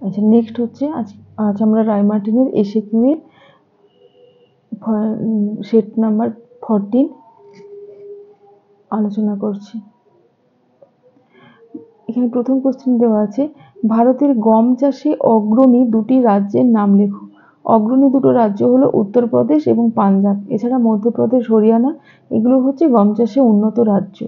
আচ্ছা, নেক্সট হচ্ছে আজ আমরা রায়মার্টিনের এসএকিউ এর সেট নাম্বার 14 আলোচনা করছি। এখানে প্রথম কোশ্চেন দেওয়া আছে, ভারতের গম চাষে অগ্রণী দুটি রাজ্যের নাম লেখো। অগ্রণী দুটো রাজ্য হলো উত্তরপ্রদেশ এবং পাঞ্জাব। এছাড়া মধ্যপ্রদেশ, হরিয়ানা এগুলো হচ্ছে গম চাষে উন্নত রাজ্য।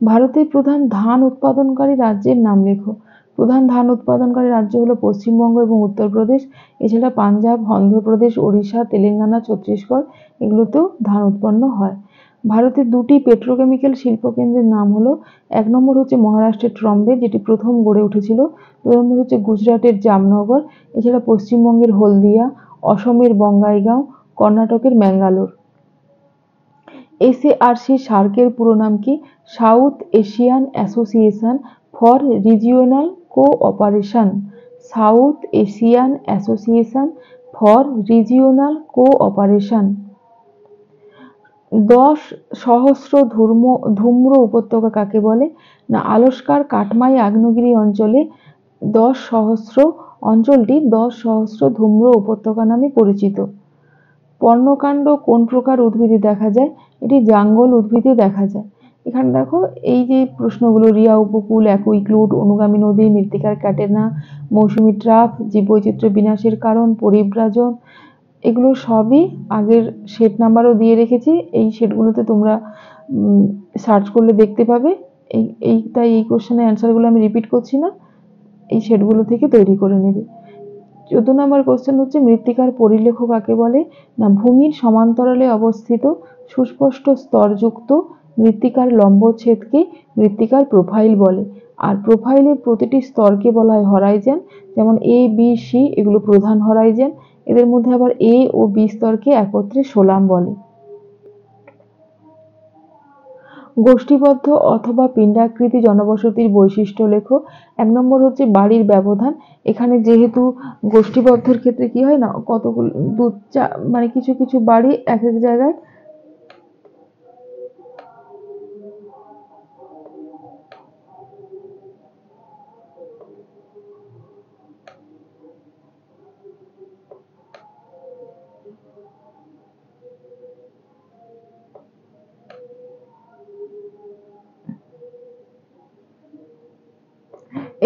ভারতের প্রধান ধান উৎপাদনকারী রাজ্যের নাম লেখো। প্রধান ধান উৎপাদনকারী রাজ্য হলো পশ্চিমবঙ্গ এবং উত্তরপ্রদেশ। এছাড়া পাঞ্জাব, অন্ধ্রপ্রদেশ, ওড়িশা, তেলেঙ্গানা, ছত্তিশগড় এগুলোতেও ধান উৎপন্ন হয়। ভারতের দুটি পেট্রোকেমিক্যাল শিল্পকেন্দ্রের নাম হলো, এক নম্বর হচ্ছে মহারাষ্ট্রের ট্রম্বে, যেটি প্রথম গড়ে উঠেছিল। দুই নম্বর হচ্ছে গুজরাটের জামনগর। এছাড়া পশ্চিমবঙ্গের হলদিয়া, অসমের বঙ্গাইগাঁও, কর্ণাটকের ম্যাঙ্গালোর। এসএআরসি সার্কের পুরো নাম কি? South Asian association for regional cooperation. South Asian association for regional cooperation. 10 সহস্র ধূম্র উপত্যকা কাকে বলে? না, আলস্কার কাটমাই আগ্নেয়গিরি অঞ্চলে 10 সহস্র অঞ্চলটি 10 সহস্র ধূম্র উপত্যকা নামে পরিচিত। পর্ণকাণ্ড কোন প্রকার উদ্ভিদে দেখা যায়? এটি জাঙ্গল উদ্ভিদে দেখা যায়। এখানে দেখো এই যে প্রশ্নগুলো, রিয়া উপকূল, অ্যাকুইক্লুড, অনুগামী নদী, মৃত্তিকার ক্যাটেনা, মৌসুমী ট্রাফ, জীববৈচিত্র্য বিনাশের কারণ, পরিব্রাজন, এগুলো সবই আগের সেট নাম্বারও দিয়ে রেখেছি। এই সেটগুলোতে তোমরা সার্চ করলে দেখতে পাবে। তাই এই কোশ্চেনের অ্যান্সারগুলো আমি রিপিট করছি না, এই সেটগুলো থেকে তৈরি করে নেবে। 14 নম্বর কোশ্চেন হচ্ছে, মৃত্তিকার পরিলেখ কাকে বলে? না, ভূমির সমান্তরালে অবস্থিত সুস্পষ্ট স্তরযুক্ত মৃত্তিকার লম্বচ্ছেদকে মৃত্তিকার প্রোফাইল বলে। আর প্রোফাইলের প্রতিটি স্তরকে বলা হয় হরাইজেন। যেমন এ, বি, সি এগুলো প্রধান হরাইজেন। এদের মধ্যে আবার এ ও বি স্তরকে একত্রে সোলাম বলে। গোষ্ঠীবদ্ধ অথবা পিণ্ডাকৃতি জনবসতির বৈশিষ্ট্য লেখো। 1 নম্বর হচ্ছে বাড়ির ব্যবধান। এখানে যেহেতু গোষ্ঠীবদ্ধর ক্ষেত্রে কি হয় না, কতগুলো মানে কিছু কিছু বাড়ি এক এক জায়গায়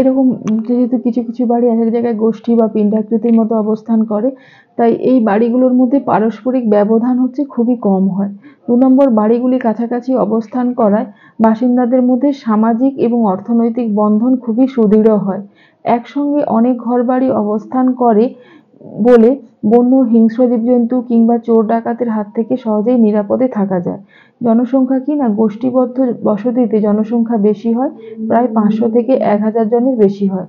এরকম, যেহেতু কিছু কিছু বাড়ি এক এক জায়গায় গোষ্ঠী বা পিণ্ডাকৃতির মতো অবস্থান করে, তাই এই বাড়িগুলোর মধ্যে পারস্পরিক ব্যবধান হচ্ছে খুবই কম হয়। 2 নম্বর, বাড়িগুলি কাছাকাছি অবস্থান করায় বাসিন্দাদের মধ্যে সামাজিক এবং অর্থনৈতিক বন্ধন খুবই সুদৃঢ় হয়। একসঙ্গে অনেক ঘরবাড়ি অবস্থান করে বলে বন্য হিংস্র জীবজন্তু কিংবা চোর ডাকাতের হাত থেকে সহজেই নিরাপদে থাকা যায়। জনসংখ্যা কি না, গোষ্ঠীবদ্ধ বসতিতে জনসংখ্যা বেশি হয়, প্রায় 500 থেকে 1000 জনের বেশি হয়।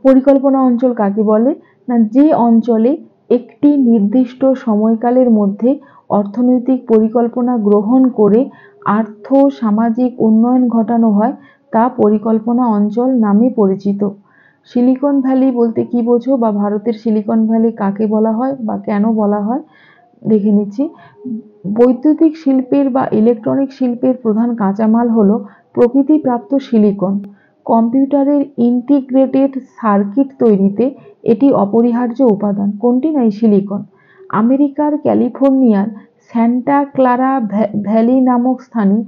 পরিকল্পনা অঞ্চল কাকে বলে? না, যে অঞ্চলে একটি নির্দিষ্ট সময়কালের মধ্যে অর্থনৈতিক পরিকল্পনা গ্রহণ করে আর্থ সামাজিক উন্নয়ন ঘটানো হয় তা পরিকল্পনা অঞ্চল নামে পরিচিত। সিলিকন ভ্যালি বলতে কি বোঝো, বা ভারতের সিলিকন ভ্যালি কাকে বলা হয় বা কেন বলা হয় দেখে নিচ্ছি। বৈদ্যুতিক শিল্পের বা ইলেকট্রনিক শিল্পের প্রধান কাঁচামাল হলো প্রকৃতিপ্রাপ্ত সিলিকন। কম্পিউটারের ইন্টিগ্রেটেড সার্কিট তৈরিতে এটি অপরিহার্য উপাদান। কোনটি? না, এই সিলিকন। আমেরিকার ক্যালিফোর্নিয়ার স্যান্টা ক্লারা ভ্যালি নামক স্থানে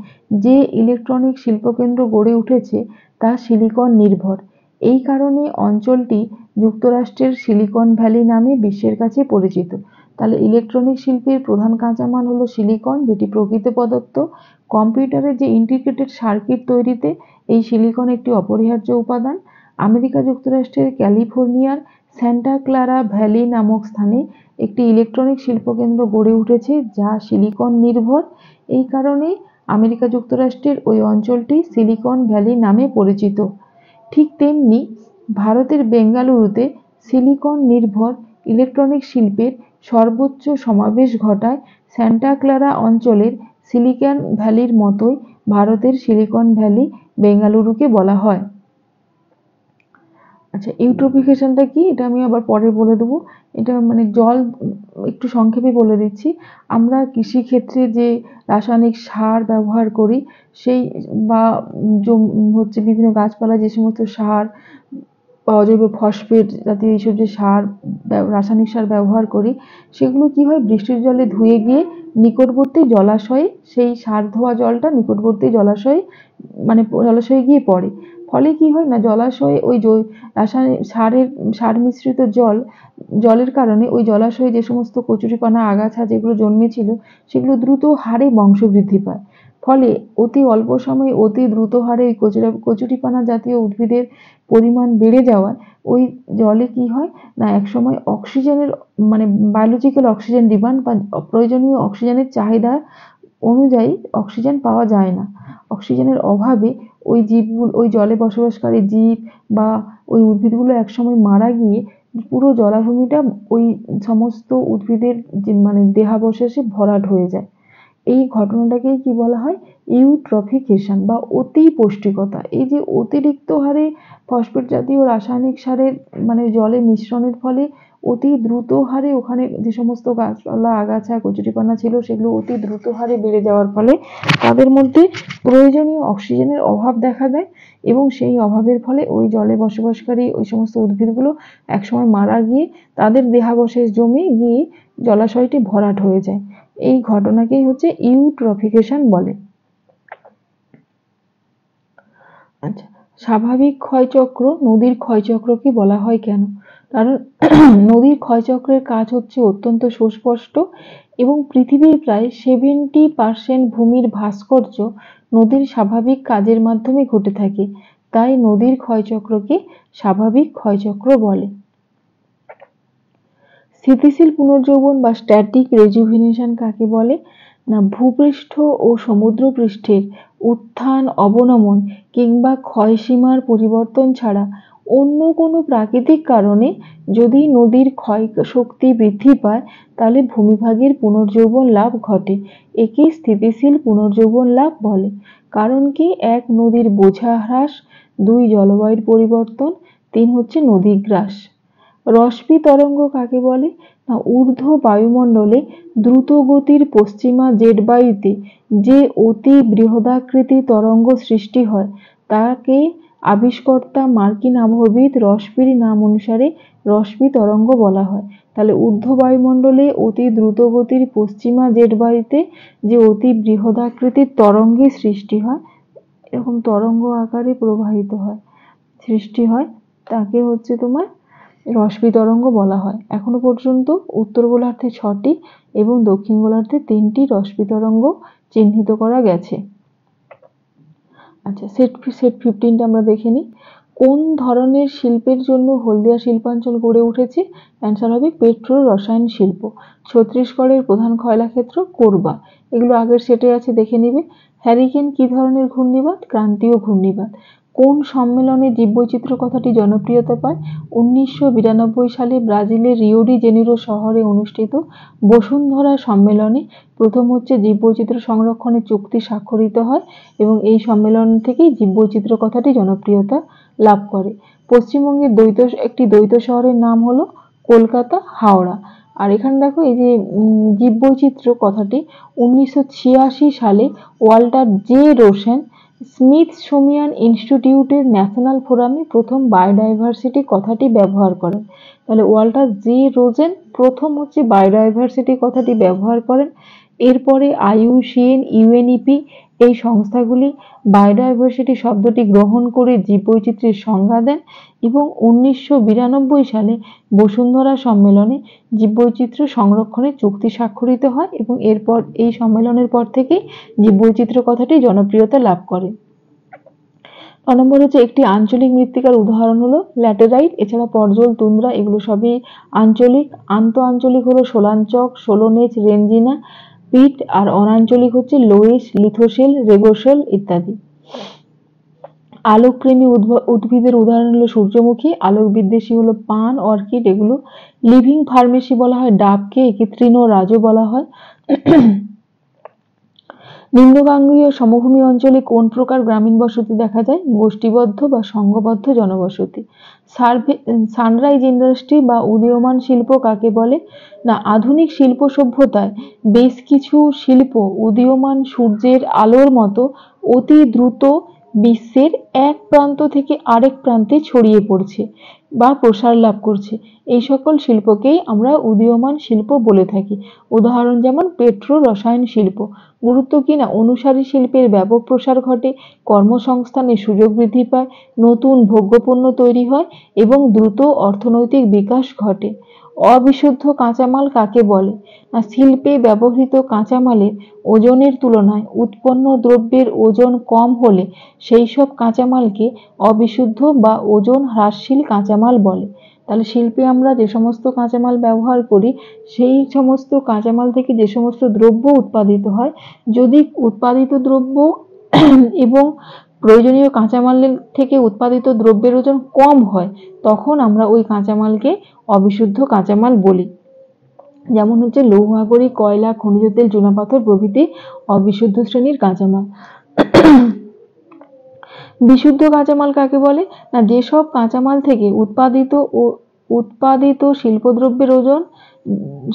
যে ইলেকট্রনিক শিল্পকেন্দ্র গড়ে উঠেছে তা সিলিকন নির্ভর। এই কারণে অঞ্চলটি যুক্তরাষ্ট্রের সিলিকন ভ্যালি নামে বিশ্বের কাছে পরিচিত। তাহলে ইলেকট্রনিক শিল্পের প্রধান কাঁচামাল হলো সিলিকন, যেটি প্রকৃত পদার্থ। কম্পিউটারের যে ইন্টিগ্রেটেড সার্কিট তৈরিতে এই সিলিকন একটি অপরিহার্য উপাদান। আমেরিকা যুক্তরাষ্ট্রের ক্যালিফোর্নিয়ার স্যান্টা ক্লারা ভ্যালি নামক স্থানে একটি ইলেকট্রনিক শিল্পকেন্দ্র গড়ে উঠেছে যা সিলিকন নির্ভর। এই কারণে আমেরিকা যুক্তরাষ্ট্রের ওই অঞ্চলটি সিলিকন ভ্যালি নামে পরিচিত। ঠিক তেমনি ভারতের বেঙ্গালুরুতে সিলিকন নির্ভর ইলেকট্রনিক শিল্পের সর্বোচ্চ সমাবেশ ঘটায় স্যান্টা ক্লারা অঞ্চলের সিলিকন ভ্যালির মতোই ভারতের সিলিকন ভ্যালি বেঙ্গালুরুকে বলা হয়। আচ্ছা, ইউট্রোফিকেশনটা কি, এটা আমি আবার পরে বলে দেবো। এটা মানে জল একটু সংক্ষেপে বলে দিচ্ছি। আমরা কৃষিক্ষেত্রে যে রাসায়নিক সার ব্যবহার করি সেই বা হচ্ছে বিভিন্ন গাছপালা যে সমস্ত সার অজৈব ফসফেট জাতীয় এইসব যে সার, রাসায়নিক সার ব্যবহার করি, সেগুলো কি হয়, বৃষ্টির জলে ধুয়ে গিয়ে নিকটবর্তী জলাশয়ে, সেই সার ধোয়া জলটা নিকটবর্তী জলাশয়ে মানে জলাশয়ে গিয়ে পড়ে। ফলে কি হয় না, জলাশয়ে ওই রাসায়নিক সার মিশ্রিত জলের কারণে ওই জলাশয়ে যে সমস্ত কচুরিপানা আগাছা যেগুলো জন্মেছিল, সেগুলো দ্রুত হারে বংশবৃদ্ধি পায়। ফলে অতি অল্প সময়ে অতি দ্রুত হারে ওই কচুরিপানা জাতীয় উদ্ভিদের পরিমাণ বেড়ে যাওয়ায় ওই জলে কি হয় না, একসময় অক্সিজেনের মানে বায়োলজিক্যাল অক্সিজেন ডিমান্ড বা প্রয়োজনীয় অক্সিজেনের চাহিদা অনুযায়ী অক্সিজেন পাওয়া যায় না। অক্সিজেনের অভাবে ওই জীবগুলো, ওই জলে বসবাসকারী জীব বা ওই উদ্ভিদগুলো একসময় মারা গিয়ে পুরো জলাভূমিটা ওই সমস্ত উদ্ভিদের যে মানে দেহাবশেষে ভরাট হয়ে যায়। এই ঘটনাটাকেই কি বলা হয়, ইউট্রফিকেশন বা অতি পুষ্টিকতা। এই যে অতিরিক্ত হারে ফসফেট জাতীয় রাসায়নিক সারের মানে জলে মিশ্রণের ফলে অতি দ্রুত হারে ওখানে যে সমস্ত গাছপালা আগাছা কচুরিপানা ছিল, সেগুলো অতি দ্রুত হারে বেড়ে যাওয়ার ফলে তাদের মধ্যে প্রয়োজনীয় অক্সিজেনের অভাব দেখা দেয়, এবং সেই অভাবের ফলে ওই জলে বসবাসকারী ওই সমস্ত উদ্ভিদগুলো একসময় মারা গিয়ে তাদের দেহাবশেষ জমে গিয়ে জলাশয়টি ভরাট হয়ে যায়। এই ঘটনাকেই হচ্ছে ইউট্রফিকেশন বলে। আচ্ছা, স্বাভাবিক ক্ষয়চক্র নদীর ক্ষয়চক্রকে বলা হয় কেন? কারণ নদীর ক্ষয়চক্রের কাজ হচ্ছে অত্যন্ত সুস্পষ্ট, এবং পৃথিবীর প্রায় 70% ভূমির ভাস্কর্য নদীর স্বাভাবিক কাজের মাধ্যমে ঘটে থাকে। তাই নদীর ক্ষয়চক্রকে স্বাভাবিক ক্ষয়চক্র বলে। স্থিতিশীল পুনর্যৌবন বা স্ট্যাটিক রেজুভিনেশন কাকে বলে? না, ভূপৃষ্ঠ ও সমুদ্রপৃষ্ঠের উত্থান অবনমন কিংবা ক্ষয়সীমার পরিবর্তন ছাড়া অন্য কোনো প্রাকৃতিক কারণে যদি নদীর ক্ষয় শক্তি বৃদ্ধি পায়, তাহলে ভূমিভাগের পুনর্যৌবন লাভ ঘটে। একে স্থিতিশীল পুনর্যৌবন লাভ বলে। কারণ কি? 1 নদীর বোঝা হ্রাস, 2 জলবায়ুর পরিবর্তন, 3 হচ্ছে নদীগ্রাস। রশ্মি তরঙ্গ কাকে বলে? না, ঊর্ধ্ব বায়ুমণ্ডলে দ্রুত গতির পশ্চিমা জেট বায়ুতে যে অতি বৃহদাকৃতি তরঙ্গ সৃষ্টি হয়, তাকে আবিষ্কর্তা মার্কিন আবহবিদ রসপির নাম অনুসারে রশ্মি তরঙ্গ বলা হয়। তাহলে ঊর্ধ্ব বায়ুমণ্ডলে অতি দ্রুত গতির পশ্চিমা জেট বায়ুতে যে অতি বৃহদাকৃতির তরঙ্গের সৃষ্টি হয়, এরকম তরঙ্গ আকারে প্রবাহিত হয়, সৃষ্টি হয়, তাকে হচ্ছে তোমার রশ্মি তরঙ্গ বলা হয়। এখনো পর্যন্ত উত্তর গোলার্ধে 6টি এবং দক্ষিণ গোলার্ধে 3টি রশ্মি তরঙ্গ চিহ্নিত করা গেছে। আচ্ছা, সেট 15টা আমরা দেখে নিই। কোন ধরনের শিল্পের জন্য হলদিয়া শিল্পাঞ্চল গড়ে উঠেছে? অ্যান্সার হবে পেট্রো রসায়ন শিল্প। ছত্তিশগড়ের প্রধান কয়লা ক্ষেত্র কোরবা। এগুলো আগের সেটে আছে, দেখে নিবে। হ্যারিকেন কি ধরনের ঘূর্ণিবাদ? ক্রান্তীয় ঘূর্ণিবাদ। কোন সম্মেলনে জীববৈচিত্র্য কথাটি জনপ্রিয়তা পায়? 1992 সালে ব্রাজিলের রিও ডি জেনিরো শহরে অনুষ্ঠিত বসুন্ধরা সম্মেলনে প্রথম হচ্ছে জীববৈচিত্র্য সংরক্ষণের চুক্তি স্বাক্ষরিত হয়, এবং এই সম্মেলন থেকেই জীববৈচিত্র্য কথাটি জনপ্রিয়তা লাভ করে। পশ্চিমবঙ্গের একটি দ্বৈত শহরের নাম হলো কলকাতা হাওড়া। আর এখানে দেখো, এই যে জীববৈচিত্র্য কথাটি 1986 সালে ওয়াল্টার জে রোসেন স্মিথসোনিয়ান ইনস্টিটিউটের ন্যাশনাল ফোরামে প্রথম বায়োডাইভার্সিটি কথাটি ব্যবহার করেন। তাহলে ওয়াল্টার জে রোসেন প্রথম হচ্ছে বায়োডাইভার্সিটি কথাটি ব্যবহার করেন। এরপরে IUCN, UNEP এই সংস্থাগুলি বায়োডাইভার্সিটি শব্দটি গ্রহণ করে জীববৈচিত্র্যের সংজ্ঞা দেন, এবং 1992 সালে বসুন্ধরা সম্মেলনে জীববৈচিত্র্য সংরক্ষণের চুক্তি স্বাক্ষরিত হয়, এবং এরপর এই সম্মেলনের পর থেকেই জীববৈচিত্র্য কথাটি জনপ্রিয়তা লাভ করে। 9 নম্বর হচ্ছে একটি আঞ্চলিক মৃত্তিকার উদাহরণ হলো ল্যাটেরাইট, এছাড়া পর্জল, তুন্দ্রা, এগুলো সবই আঞ্চলিক। আন্তঃআঞ্চলিক হলো সোলাঞ্চক, সোলোনেচ, রেঞ্জিনা, পিট, আর অনাঞ্চলিক হচ্ছে লোয়েস, লিথোসেল, রেগোসেল ইত্যাদি। আলোকপ্রেমী উদ্ভিদের উদাহরণ হলো সূর্যমুখী, আলোক বিদ্বেষী হলো পান, অর্কিড, এগুলো। লিভিং ফার্মেসি বলা হয় ডাবকে, একে তৃণরাজও বলা হয়। নিম্নগাঙ্গীয় সমভূমি অঞ্চলে কোন প্রকার গ্রামীণ বসতি দেখা যায়? গোষ্ঠীবদ্ধ বা সংঘবদ্ধ জনবসতি। সানরাইজ ইন্ডাস্ট্রি বা উদীয়মান শিল্প কাকে বলে? না, আধুনিক শিল্প সভ্যতায় বেশ কিছু শিল্প উদীয়মান সূর্যের আলোর মতো অতি দ্রুত বিশ্বের এক প্রান্ত থেকে আরেক প্রান্তে ছড়িয়ে পড়ছে বা প্রসার লাভ করছে। এই সকল শিল্পকেই আমরা উদীয়মান শিল্প বলে থাকি। উদাহরণ যেমন পেট্রো রসায়ন শিল্প। গুরুত্ব কি না, অনুসারী শিল্পের ব্যাপক প্রসার ঘটে, কর্মসংস্থানের সুযোগ বৃদ্ধি পায়, নতুন ভোগ্যপণ্য তৈরি হয় এবং দ্রুত অর্থনৈতিক বিকাশ ঘটে। অবিশুদ্ধ কাঁচামাল কাকে বলে? শিল্পে ব্যবহৃত কাঁচামালের ওজনের তুলনায় উৎপন্ন দ্রব্যের ওজন কম হলে সেই সব কাঁচামালকে অবিশুদ্ধ বা ওজন হ্রাসশীল কাঁচামাল বলে। তাহলে শিল্পে আমরা যে সমস্ত কাঁচামাল ব্যবহার করি, সেই সমস্ত কাঁচামাল থেকে যে সমস্ত দ্রব্য উৎপাদিত হয়, যদি উৎপাদিত দ্রব্য এবং প্রয়োজনীয় কাঁচামালের থেকে উৎপাদিত দ্রব্যের ওজন কম হয়, তখন আমরা ওই কাঁচামালকে অবিশুদ্ধ কাঁচামাল বলি। যেমন হচ্ছে লৌহ আকরিক, কয়লা, খনিজ তেল, চুনাপাথর প্রভৃতি অবিশুদ্ধ শ্রেণীর কাঁচামাল। বিশুদ্ধ কাঁচামাল কাকে বলে? না, যেসব কাঁচামাল থেকে উৎপাদিত শিল্পদ্রব্যের ওজন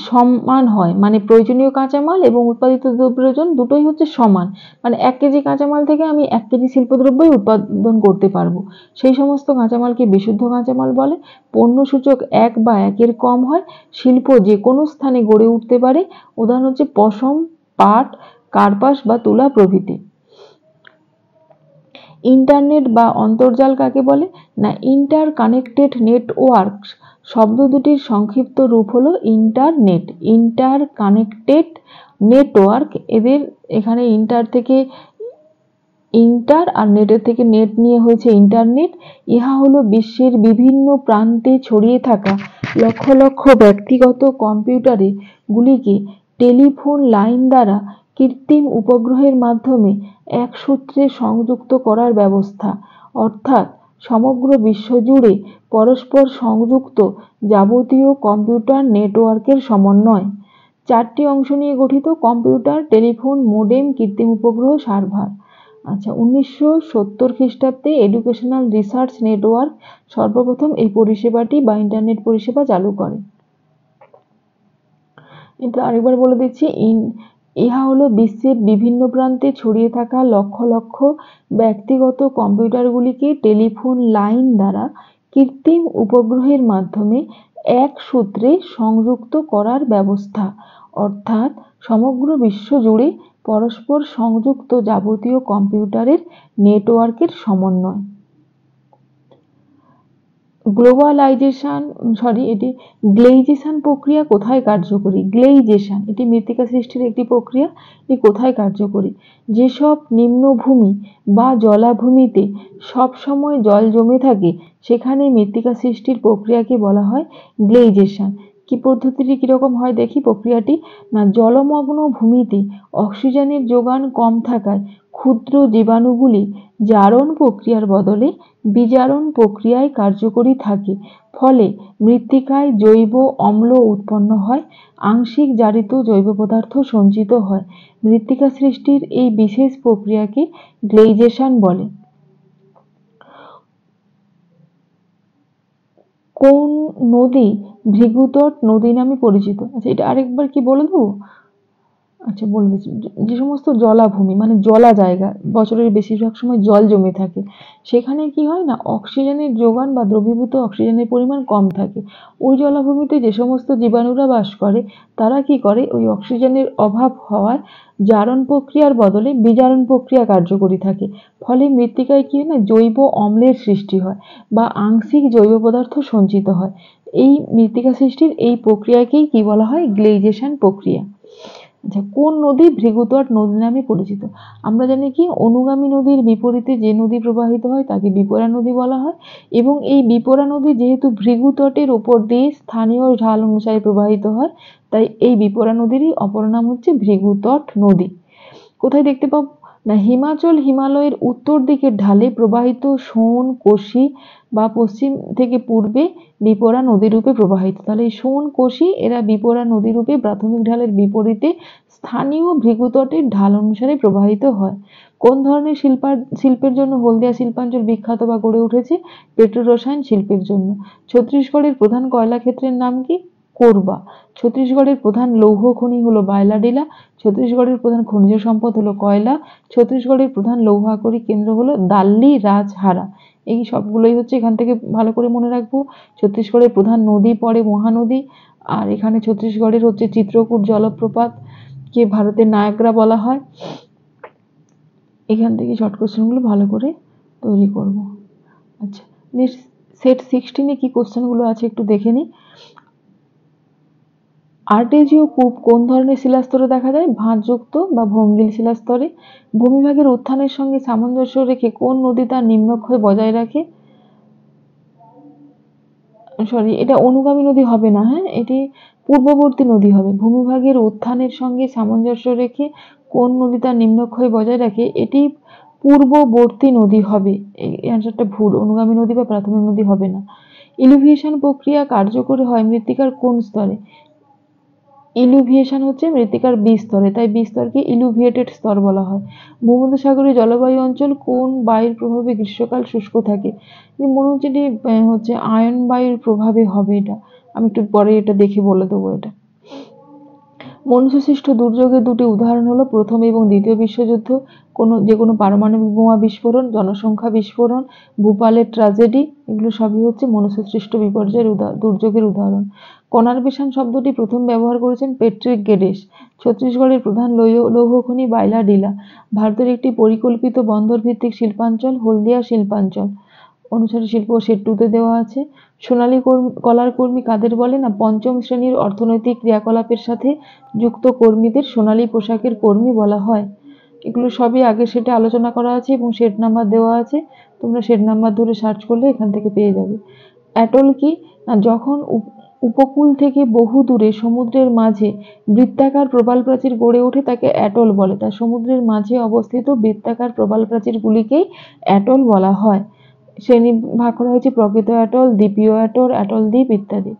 সমান হয়, মানে প্রয়োজনীয় কাঁচামাল এবং উৎপাদিত দ্রব্যের ওজন দুটোই হচ্ছে সমান, মানে 1 কেজি কাঁচামাল থেকে আমি 1 কেজি শিল্পদ্রব্যই উৎপাদন করতে পারবো, সেই সমস্ত কাঁচামালকে বিশুদ্ধ কাঁচামাল বলে। পণ্যসূচক 1 বা 1-এর কম হয়, শিল্প যে কোনো স্থানে গড়ে উঠতে পারে। উদাহরণ হচ্ছে পশম, পাট, কার্পাস বা তুলা প্রভৃতি। ইন্টারনেট বা অন্তর্জাল কাকে বলে? না, ইন্টার কানেক্টেড নেটওয়ার্ক শব্দ দুটির সংক্ষিপ্ত রূপ হলো ইন্টারনেট। ইন্টার কানেক্টেড নেটওয়ার্ক, এদের এখানে ইন্টার থেকে ইন্টার আর নেটের থেকে নেট নিয়ে হয়েছে ইন্টারনেট। ইহা হলো বিশ্বের বিভিন্ন প্রান্তে ছড়িয়ে থাকা লক্ষ লক্ষ ব্যক্তিগত কম্পিউটারে গুলিকে টেলিফোন লাইন দ্বারা কৃত্রিম উপগ্রহের মাধ্যমে এক সূত্রে সংযুক্ত করার ব্যবস্থা, অর্থাৎ সমগ্র বিশ্ব জুড়ে পরস্পর সংযুক্ত যাবতীয় কম্পিউটার নেটওয়ার্কের সমন্বয়। 4টি অংশ নিয়ে গঠিত: কম্পিউটার, টেলিফোন, মোডেম, কৃত্রিম উপগ্রহ, সার্ভার। আচ্ছা, 1970 খ্রিস্টাব্দে এডুকেশনাল রিসার্চ নেটওয়ার্ক সর্বপ্রথম এই পরিষেবাটি বা ইন্টারনেট পরিষেবা চালু করে। এটা আরেকবার বলে দিচ্ছি, ইহা হলো বিশ্বের বিভিন্ন প্রান্তে ছড়িয়ে থাকা লক্ষ লক্ষ ব্যক্তিগত কম্পিউটারগুলিকে টেলিফোন লাইন দ্বারা কৃত্রিম উপগ্রহের মাধ্যমে এক সূত্রে সংযুক্ত করার ব্যবস্থা, অর্থাৎ সমগ্র বিশ্ব জুড়ে পরস্পর সংযুক্ত যাবতীয় কম্পিউটারের নেটওয়ার্কের সমন্বয়। গ্লেইজেশন প্রক্রিয়া কোথায় কার্যকরী? গ্লেইজেশন এটি মৃত্তিকা সৃষ্টির একটি প্রক্রিয়া। এটি কোথায় কার্যকরী? যেসব নিম্নভূমি বা জলাভূমিতে সব সময় জল জমে থাকে, সেখানে মৃত্তিকা সৃষ্টির প্রক্রিয়াকে বলা হয় গ্লেইজেশন। কি পদ্ধতিটি কিরকম হয় দেখি প্রক্রিয়াটি। না, জলমগ্ন ভূমিতে অক্সিজেনের যোগান কম থাকায় ক্ষুদ্র জীবাণুগুলি জারণ প্রক্রিয়ার বদলে বিজারণ প্রক্রিয়ায় কার্যকরী থাকে, ফলে মৃত্তিকায় জৈব অম্ল উৎপন্ন হয়, আংশিক জারিত জৈব পদার্থ সঞ্চিত হয়। মৃত্তিকা সৃষ্টির এই বিশেষ প্রক্রিয়াকে গ্লেইজেশন বলে। কোন নদী ভৃগুতট নদী নামে পরিচিত? আচ্ছা, এটা আরেকবার কি বলে দেবো? আচ্ছা, বলে দিচ্ছি। যে সমস্ত জলাভূমি, মানে জলা জায়গা, বছরের বেশিরভাগ সময় জল জমে থাকে, সেখানে কি হয় না, অক্সিজেনের যোগান বা দ্রবীভূত অক্সিজেনের পরিমাণ কম থাকে। ওই জলাভূমিতে যে সমস্ত জীবাণুরা বাস করে, তারা কি করে, ওই অক্সিজেনের অভাব হওয়ায় জারণ প্রক্রিয়ার বদলে বিজারণ প্রক্রিয়া কার্যকরী থাকে, ফলে মৃত্তিকায় কি হয় না, জৈব অম্লের সৃষ্টি হয় বা আংশিক জৈব পদার্থ সঞ্চিত হয়। এই মৃত্তিকা সৃষ্টির এই প্রক্রিয়াকেই কি বলা হয়? গ্লেইজেশন প্রক্রিয়া। আচ্ছা, কোন নদী ভৃগুতট নদী নামে পরিচিত? আমরা জানি কি, অনুগামী নদীর বিপরীতে যে নদী প্রবাহিত হয় তাকে বিপরা নদী বলা হয়, এবং এই বিপরা নদী যেহেতু ভৃগুতটের উপর দিয়ে স্থানীয় ঢাল অনুসারে প্রবাহিত হয়, তাই এই বিপরা নদীরই অপর নাম হচ্ছে ভৃগুতট নদী। কোথায় দেখতে পাবো? না, হিমালয়ের উত্তর দিকের ঢালে প্রবাহিত সোন, কোশি বা পশ্চিম থেকে পূর্বে বিপরা নদী রূপে প্রবাহিত। তাহলে এই সোন, কোশি এরা বিপরা নদী রূপে প্রাথমিক ঢালের বিপরীতে স্থানীয় ভৃগুতটের ঢাল অনুসারে প্রবাহিত হয়। কোন ধরনের শিল্পের জন্য হলদিয়া শিল্পাঞ্চল বিখ্যাত বা গড়ে উঠেছে? পেট্রো রসায়ন শিল্পের জন্য। ছত্তিশগড়ের প্রধান কয়লা ক্ষেত্রের নাম কি? কোরবা। ছত্তিশগড়ের প্রধান লৌহ খনি হলো বায়লাডিলা। ছত্তিশগড়ের প্রধান খনিজ সম্পদ হলো কয়লা। ছত্তিশগড়ের প্রধান লৌহ আকরিক কেন্দ্র হলো দাল্লি রাজহারা। এই সবগুলোই হচ্ছে এখান থেকে ভালো করে মনে রাখবো। ছত্তিশগড়ের প্রধান নদী পড়ে মহানদী। আর এখানে ছত্তিশগড়ের হচ্ছে চিত্রকূট জলপ্রপাত কে ভারতের নায়াগ্রা বলা হয়। এখান থেকে শর্ট কোশ্চেনগুলো ভালো করে তৈরি করব। আচ্ছা, নেক্সট সেট 16-এ কি কোশ্চেনগুলো আছে একটু দেখে নিই। আর্টেজীয় কূপ কোন ধরনের শিলাস্তরে দেখা যায়? ভাঁজযুক্ত বা ভঙ্গিল শিলাস্তরে। ভূমিভাগের উত্থানের সঙ্গে সামঞ্জস্য রেখে কোন নদী তার নিম্নক্ষয় বজায় রাখে? সরি, এটা অনুগামী নদী হবে না, হ্যাঁ, এটি পূর্ববর্তী নদী হবে। ভূমিভাগের উত্থানের সঙ্গে সামঞ্জস্য রেখে কোন নদী তার নিম্নক্ষয় বজায় রাখে? এটি পূর্ববর্তী নদী হবে। এই অ্যান্সারটা ভুল, অনুগামী নদী বা প্রাথমিক নদী হবে না। ইলুভিয়েশন প্রক্রিয়া কার্যকরী হয় মৃত্তিকার কোন স্তরে? ইলুভিয়েশন হচ্ছে মৃত্তিকার বিস্তরে, তাই বিস্তরকে ইলুভিয়েটেড স্তর বলা হয়। ভূমধ্যসাগরীয় জলবায়ু অঞ্চল কোন বায়ুর প্রভাবে গ্রীষ্মকাল শুষ্ক থাকে? মনে হচ্ছে এটি হচ্ছে আয়ন বায়ুর প্রভাবে হবে। এটা আমি একটু পরে এটা দেখে বলে দেবো। এটা মনুষ্যসৃষ্ট দুর্যোগের দুটি উদাহরণ হলো প্রথম এবং দ্বিতীয় বিশ্বযুদ্ধ, যে কোনো পারমাণবিক বোমা বিস্ফোরণ, জনসংখ্যা বিস্ফোরণ, ভূপালের ট্র্যাজেডি, এগুলো সবই হচ্ছে মনুষ্যসৃষ্ট বিপর্যয়ের দুর্যোগের উদাহরণ। কনারবেশন শব্দটি প্রথম ব্যবহার করেছেন পেট্রিক গেডেস। ছত্তিশগড়ের প্রধান লৌহ খনি বায়লাডিলা। ভারতের একটি পরিকল্পিত বন্দর ভিত্তিক শিল্পাঞ্চল হলদিয়া শিল্পাঞ্চল। অনুসারী শিল্প সেট 2-তে দেওয়া আছে। সোনালী কলার কর্মী কাদের বলে? না পঞ্চম শ্রেণীর অর্থনৈতিক ক্রিয়াকলাপের সাথে যুক্ত কর্মীদের সোনালী পোশাকের কর্মী বলা হয়। এগুলো সবই আগে সেটে আলোচনা করা আছে এবং সেট নাম্বার দেওয়া আছে, তোমরা সেট নাম্বার ধরে সার্চ করলে এখান থেকে পেয়ে যাবে। অ্যাটল কি? না যখন উপকূল থেকে বহু দূরে সমুদ্রের মাঝে বৃত্তাকার প্রবাল প্রাচীর গড়ে ওঠে তাকে অ্যাটল বলে। তাই সমুদ্রের মাঝে অবস্থিত বৃত্তাকার প্রবাল প্রাচীরগুলিকেই অ্যাটল বলা হয়। শ্রেণী ভাগ করা হয়েছে প্রকৃত অ্যাটল, দ্বীপীয় অ্যাটল, অ্যাটল দ্বীপ ইত্যাদি।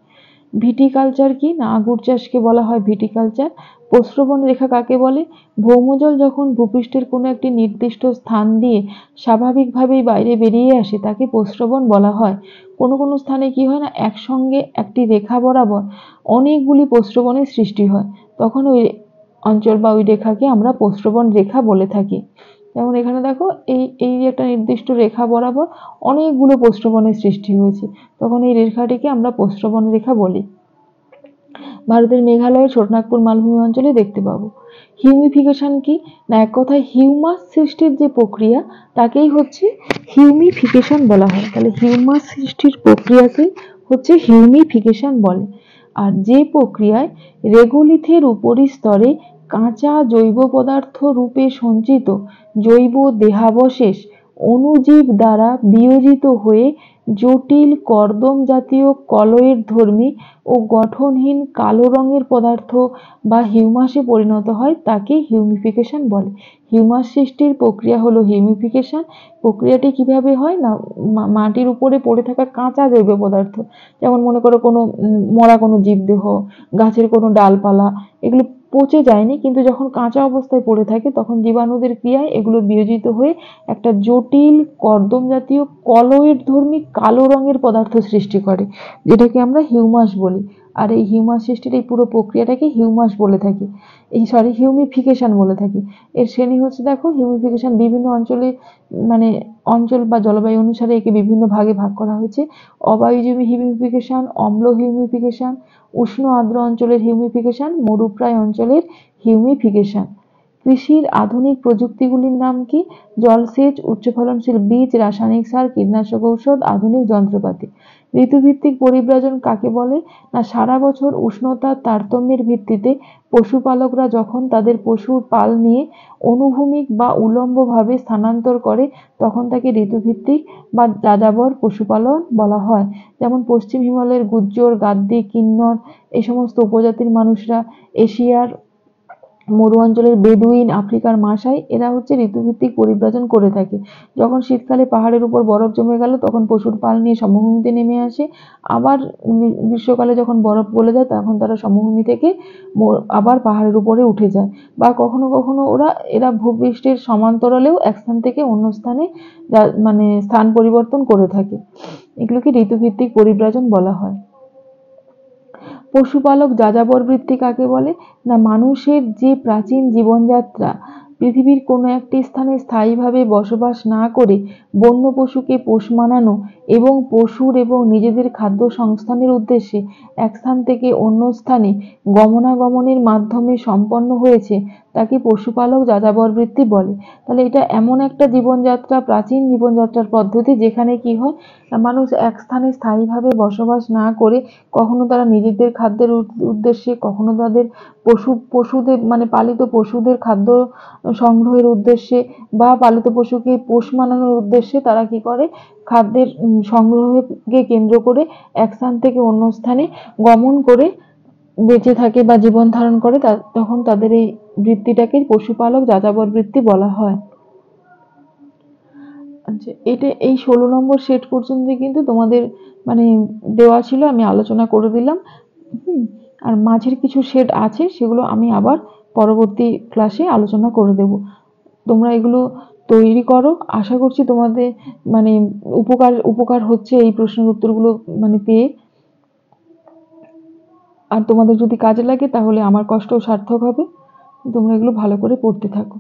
ভিটিকালচার কি? না আঙুর চাষকে বলা হয় ভিটিকালচার। প্রস্রবণ রেখা কাকে বলে? ভৌমজল যখন ভূপৃষ্ঠের কোনো একটি নির্দিষ্ট স্থান দিয়ে স্বাভাবিকভাবেই বাইরে বেরিয়ে আসে তাকে প্রস্রবণ বলা হয়। কোনো কোনো স্থানে কি হয় না একসঙ্গে একটি রেখা বরাবর অনেকগুলি প্রস্রবণের সৃষ্টি হয়, তখন ওই অঞ্চল বা ওই রেখাকে আমরা প্রস্রবণ রেখা বলে থাকি। যেমন এখানে দেখো এই একটা নির্দিষ্ট রেখা বরাবর অনেকগুলো প্রস্রবণের সৃষ্টি হয়েছে, তখন এই রেখাটিকে আমরা প্রস্রবণ রেখা বলি। ভারতের মেঘালয়ের ছোটনাগপুর মালভূমি অঞ্চলে দেখতে পাবো। হিউমিফিকেশন কি? না এক কথায় হিউমাস সৃষ্টির যে প্রক্রিয়া তাকেই হচ্ছে হিউমিফিকেশন বলা হয়। তাহলে হিউমাস সৃষ্টির প্রক্রিয়াকেই হচ্ছে হিউমিফিকেশন বলে। আর যে প্রক্রিয়ায় রেগোলিথের উপরিস্তরে কাঁচা জৈব পদার্থ রূপে সঞ্চিত জৈব দেহাবশেষ অণুজীব দ্বারা বিয়োজিত হয়ে জটিল কর্দম জাতীয় কলয়েড ধর্মী ও গঠনহীন কালো রঙের পদার্থ বা হিউমাসে পরিণত হয় তাকে হিউমিফিকেশন বলে। হিউমাস সৃষ্টির প্রক্রিয়া হলো হিউমিফিকেশন। প্রক্রিয়াটি কিভাবে হয় না মাটির উপরে পড়ে থাকা কাঁচা জৈব পদার্থ, যেমন মনে করো কোনো মরা কোনো জীবদেহ, গাছের কোনো ডালপালা, এগুলো পচে যায়নি কিন্তু যখন কাঁচা অবস্থায় পড়ে থাকে তখন জীবাণুদের ক্রিয়ায় এগুলো বিয়োজিত হয়ে একটা জটিল কর্দম জাতীয় কলয়েড ধর্মী কালো রঙের পদার্থ সৃষ্টি করে, যেটাকে আমরা হিউমাস বলি। আর এই হিউমাস সৃষ্টির এই পুরো প্রক্রিয়াটাকে হিউমাস বলে থাকি, হিউমিফিকেশন বলে থাকি। এর শ্রেণী হচ্ছে দেখো হিউমিফিকেশন বিভিন্ন অঞ্চলে মানে অঞ্চল বা জলবায়ু অনুসারে একে বিভিন্ন ভাগে ভাগ করা হয়েছে। অবায়ুজীবী হিউমিফিকেশন, অম্ল হিউমিফিকেশন, উষ্ণ আর্দ্র অঞ্চলের হিউমিফিকেশন, মরুপ্রায় অঞ্চলের হিউমিফিকেশন। কৃষির আধুনিক প্রযুক্তিগুলির নাম কি? জলসেচ, উচ্চ ফলনশীল বীজ, রাসায়নিক সার, কীটনাশক ঔষধ, আধুনিক যন্ত্রপাতি। ঋতুভিত্তিক পরিব্রাজন কাকে বলে? না সারা বছর উষ্ণতার তারতম্যের ভিত্তিতে পশুপালকরা যখন তাদের পশুর পাল নিয়ে অনুভূমিক বা উল্লম্বভাবে স্থানান্তর করে তখন তাকে ঋতুভিত্তিক বা যাযাবর পশুপালন বলা হয়। যেমন পশ্চিম হিমালয়ের গুজ্জর, গাদ্দি, কিন্নর এই সমস্ত উপজাতির মানুষরা, এশিয়ার মরু অঞ্চলের বেদুইন, আফ্রিকার মাসাই, এরা হচ্ছে ঋতুভিত্তিক পরিব্রাজন করে থাকে। যখন শীতকালে পাহাড়ের উপর বরফ জমে গেল তখন পশুর পাল নিয়ে সমভূমিতে নেমে আসে, আবার গ্রীষ্মকালে যখন বরফ গলে যায় তখন তারা সমভূমি থেকে আবার পাহাড়ের উপরে উঠে যায়, বা কখনো কখনো এরা ভূপৃষ্ঠের সমান্তরালেও এক স্থান থেকে অন্য স্থানে মানে স্থান পরিবর্তন করে থাকে। এগুলোকে ঋতুভিত্তিক পরিব্রাজন বলা হয়। পশুপালক যাযাবর বৃত্তি কাকে বলে? না মানুষের যে প্রাচীন জীবনযাত্রা, পৃথিবীর কোনো একটি স্থানে স্থায়ীভাবে বসবাস না করে বন্য পশুকে পোষ মানানো এবং পশুর এবং নিজেদের খাদ্য সংস্থানের উদ্দেশ্যে এক স্থান থেকে অন্য স্থানে গমনাগমনের মাধ্যমে সম্পন্ন হয়েছে, তাকে পশুপালক যাযাবর বৃত্তি বলে। তাহলে এটা এমন একটা জীবনযাত্রা, প্রাচীন জীবনযাত্রার পদ্ধতি, যেখানে কি হয়, মানুষ এক স্থানে স্থায়ীভাবে বসবাস না করে কখনো তারা নিজেদের খাদ্যের উদ্দেশ্যে, কখনো তাদের পশুদের মানে পালিত পশুদের খাদ্য সংগ্রহের উদ্দেশ্যে বা পালিত পশুকে পোষ মানানোর উদ্দেশ্যে তারা কি করে, খাদ্যের সংগ্রহকে কেন্দ্র করে এক স্থান থেকে অন্য স্থানে গমন করে বেঁচে থাকে বা জীবন ধারণ করে। তখন তাদের এই বৃত্তিটাকে পশুপালক যাযাবর বৃত্তি বলা হয়। আচ্ছা, এটা এই 16 নম্বর সেট পর্যন্ত কিন্তু তোমাদের মানে দেওয়া ছিল, আমি আলোচনা করে দিলাম। আর মাঝের কিছু সেট আছে, সেগুলো আমি আবার পরবর্তী ক্লাসে আলোচনা করে দেব। তোমরা এগুলো তৈরি করো, আশা করছি তোমাদের মানে উপকার হচ্ছে এই প্রশ্নের উত্তরগুলো মানে পেয়ে। আর তোমাদের যদি কাজে লাগে তাহলে আমার কষ্ট সার্থক হবে। তোমরা এগুলো ভালো করে পড়তে থাকো।